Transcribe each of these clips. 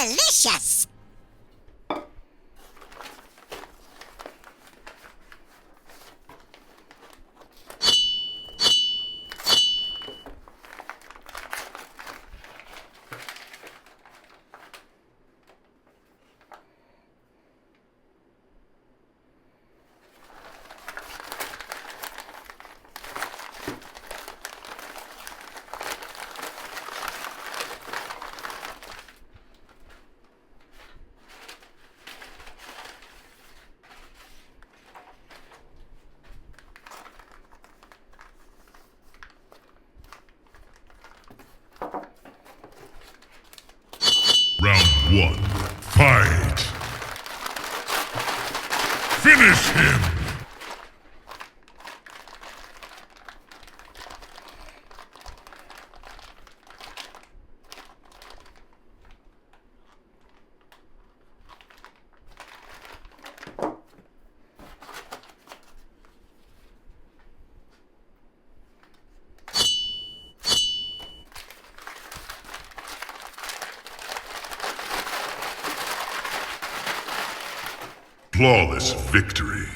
delicious! Round one, fight! Finish him! Flawless victory.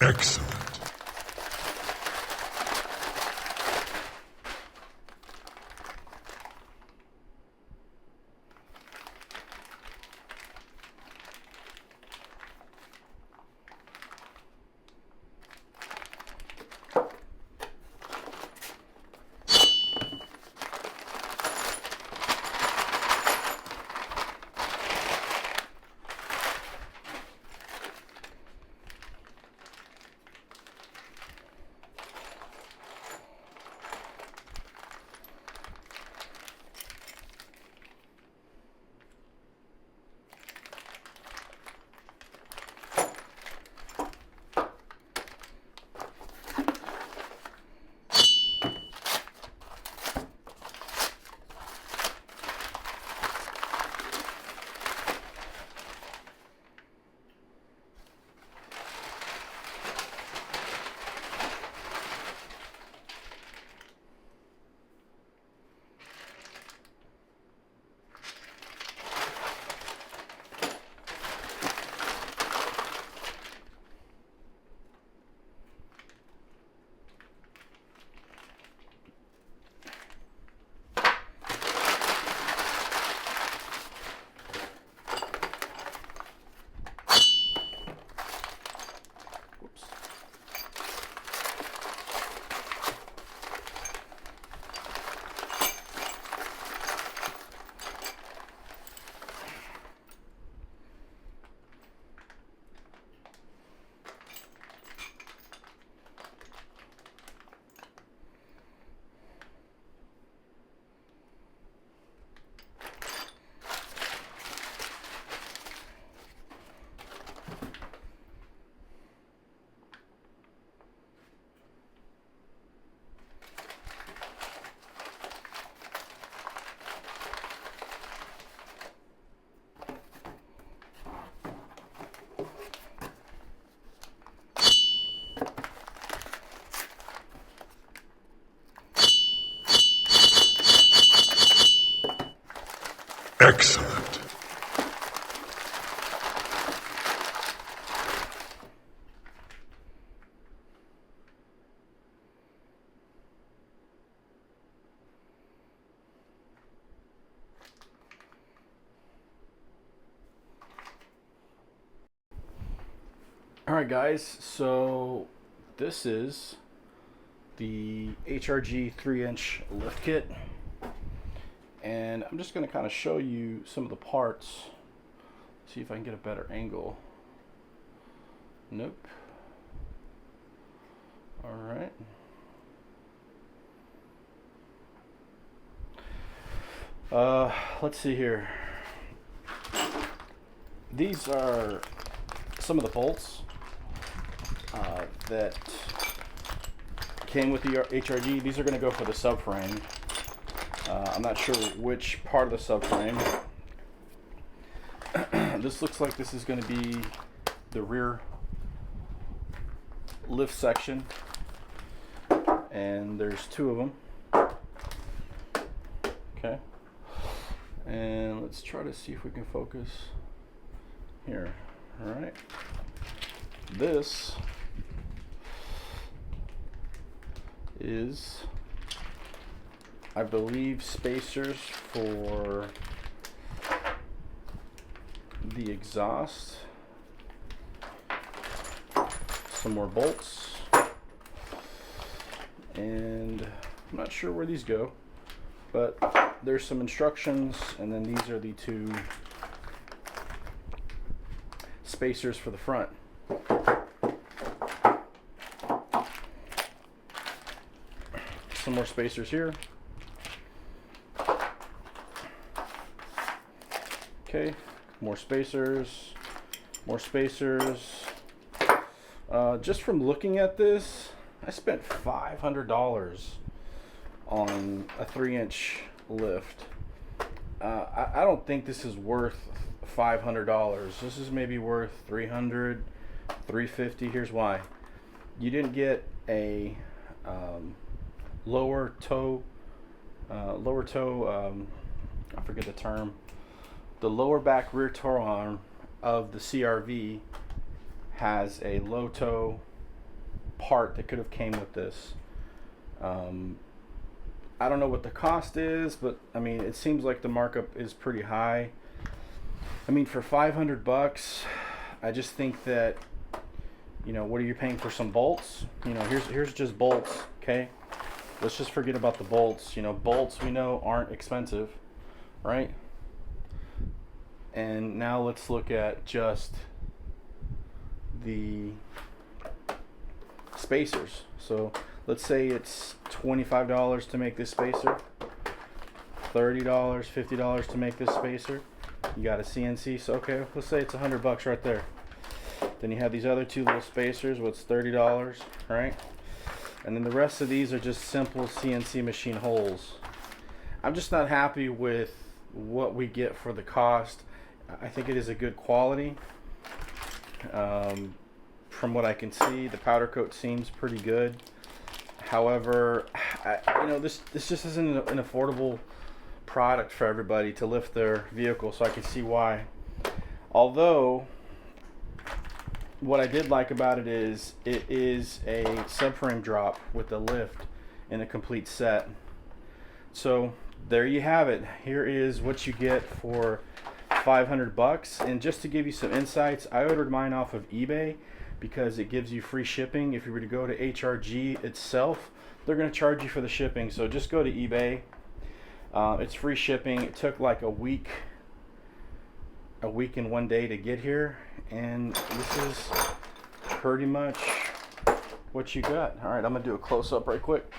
Excellent. Excellent. Alright guys, so this is the HRG 3-inch lift kit, and I'm just going to kind of show you some of the parts, see if I can get a better angle. Nope. Alright. Let's see here. These are some of the bolts that came with the HRG. These are going to go for the subframe. I'm not sure which part of the subframe. This looks like this is going to be the rear lift section, and there's two of them. Okay, and let's try to see if we can focus here. All right, this is, I believe, spacers for the exhaust. Some more bolts, and I'm not sure where these go, but there's some instructions, and then these are the two spacers for the front. Some more spacers here. Okay, more spacers, more spacers. Just from looking at this, I spent $500 on a 3-inch lift. I don't think this is worth $500. This is maybe worth $300, $350. Here's why. You didn't get a lower toe, I forget the term. The lower back rear toe arm of the CRV has a low toe part that could have came with this. I don't know what the cost is, but I mean, it seems like the markup is pretty high. I mean, for $500, I just think that, you know, what are you paying for some bolts? You know, here's just bolts, okay? Let's just forget about the bolts. You know, bolts we know aren't expensive, right? And now let's look at just the spacers. So let's say it's $25 to make this spacer, $30, $50 to make this spacer. You got a CNC, so okay, let's say it's $100 right there. Then you have these other two little spacers, what's $30, right? And then the rest of these are just simple CNC machine holes. I'm just not happy with what we get for the cost. I think it is a good quality. From what I can see, the powder coat seems pretty good. However, you know, this just isn't an affordable product for everybody to lift their vehicle, so I can see why. Although, what I did like about it is a subframe drop with a lift in a complete set. So there you have it. Here is what you get for $500. And just to give you some insights, I ordered mine off of eBay because it gives you free shipping. If you were to go to HRG itself, they're going to charge you for the shipping. So just go to eBay. It's free shipping. It took like a week and 1 day to get here, and this is pretty much what you got. All right, I'm gonna do a close-up right quick.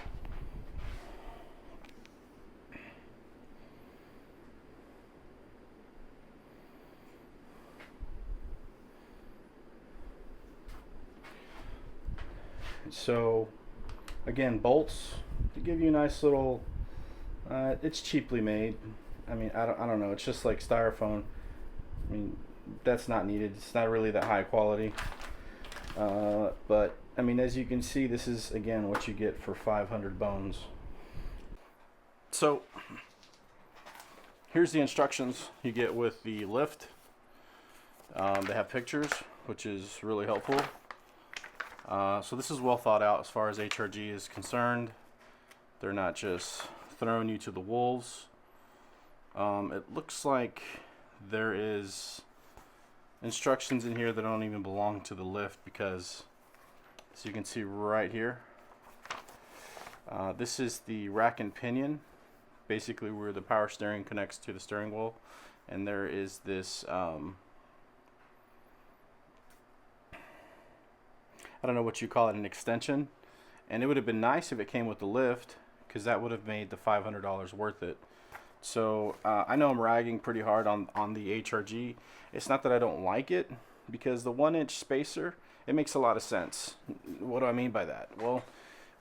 So again, bolts to give you a nice little, it's cheaply made. I mean, I don't know, it's just like styrofoam. I mean, that's not needed. It's not really that high quality. But I mean, as you can see, this is again what you get for 500 bones. So here's the instructions you get with the lift. They have pictures, which is really helpful. So this is well thought out as far as HRG is concerned. They're not just throwing you to the wolves. It looks like there is instructions in here that don't even belong to the lift, because as you can see right here, this is the rack and pinion, basically where the power steering connects to the steering wheel, and there is this I don't know what you call it, an extension, and it would have been nice if it came with the lift, because that would have made the $500 worth it. So I know I'm ragging pretty hard on the HRG. It's not that I don't like it, because the 1-inch spacer, it makes a lot of sense. What do I mean by that? Well,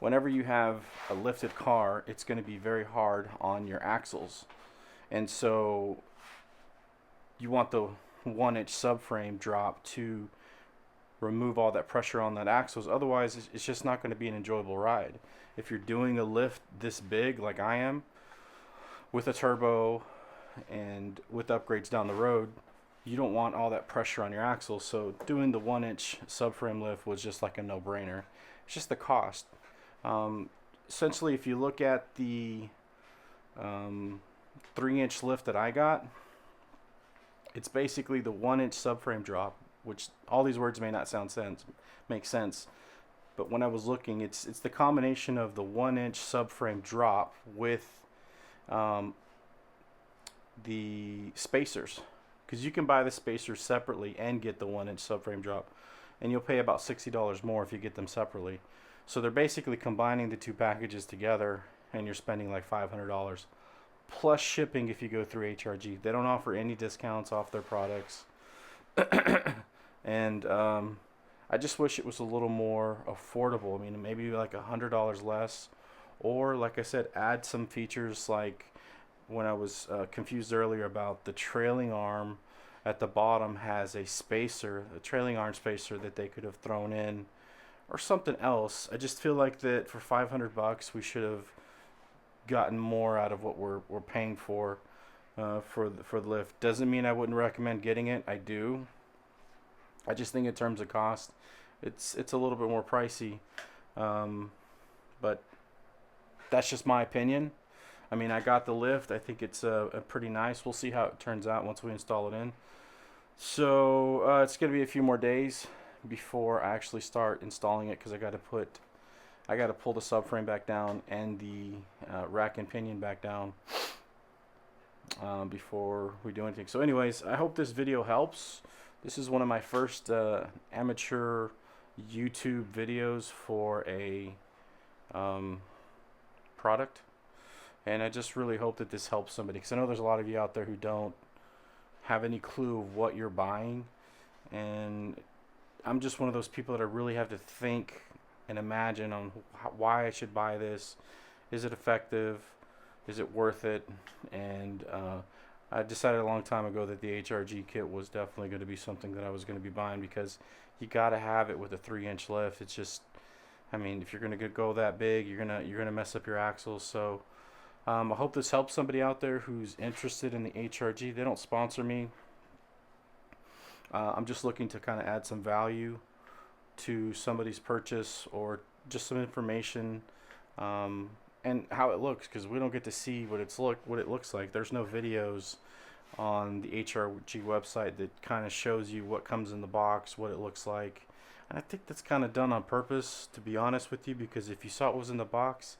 whenever you have a lifted car, it's going to be very hard on your axles. And so you want the 1-inch subframe drop to remove all that pressure on that axles. Otherwise, it's just not going to be an enjoyable ride. If you're doing a lift this big like I am, with a turbo and with upgrades down the road, you don't want all that pressure on your axles. So doing the 1-inch subframe lift was just like a no-brainer. It's just the cost. Essentially, if you look at the 3-inch lift that I got, it's basically the 1-inch subframe drop, which all these words may not make sense, but when I was looking, it's the combination of the 1-inch subframe drop with the spacers, because you can buy the spacers separately and get the 1-inch subframe drop, and you'll pay about $60 more if you get them separately. So they're basically combining the two packages together, and you're spending like $500 plus shipping if you go through HRG. They don't offer any discounts off their products. And I just wish it was a little more affordable. I mean, maybe like $100 less, or like I said, add some features like when I was confused earlier about the trailing arm at the bottom has a spacer, a trailing arm spacer that they could have thrown in, or something else. I just feel like that for $500 we should have gotten more out of what we're paying for the lift. Doesn't mean I wouldn't recommend getting it. I do. I just think in terms of cost, it's a little bit more pricey, but that's just my opinion. I mean, I got the lift. I think it's a pretty nice. We'll see how it turns out once we install it in. So it's gonna be a few more days before I actually start installing it, because I got to pull the subframe back down and the rack and pinion back down before we do anything. So anyways, I hope this video helps. This is one of my first amateur YouTube videos for a product, and I just really hope that this helps somebody, because I know there's a lot of you out there who don't have any clue of what you're buying, and I'm just one of those people that I really have to think and imagine on why I should buy this. Is it effective? Is it worth it? And I decided a long time ago that the HRG kit was definitely going to be something that I was going to be buying, because you got to have it with a 3-inch lift. It's just, I mean, if you're going to go that big, you're gonna mess up your axles. So I hope this helps somebody out there who's interested in the HRG. They don't sponsor me. I'm just looking to kind of add some value to somebody's purchase, or just some information and how it looks, because we don't get to see what it looks like. There's no videos on the HRG website that kind of shows you what comes in the box, what it looks like. And I think that's kind of done on purpose, to be honest with you, because if you saw what was in the box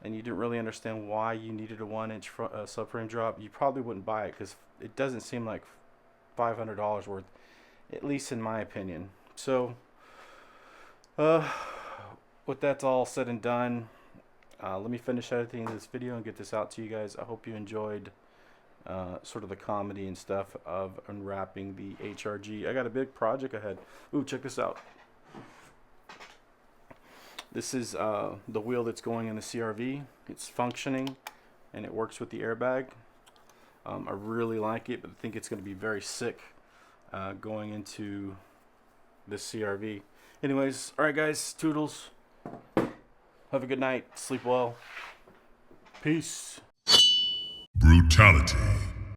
and you didn't really understand why you needed a 1-inch subframe drop, you probably wouldn't buy it, because it doesn't seem like $500 worth, at least in my opinion. So with that all said and done, let me finish editing this video and get this out to you guys. I hope you enjoyed sort of the comedy and stuff of unwrapping the HRG. I got a big project ahead. Ooh, check this out. This is the wheel that's going in the CRV. It's functioning and it works with the airbag. I really like it, but I think it's going to be very sick going into this CRV. Anyways, alright guys, toodles. Have a good night. Sleep well. Peace. Brutality.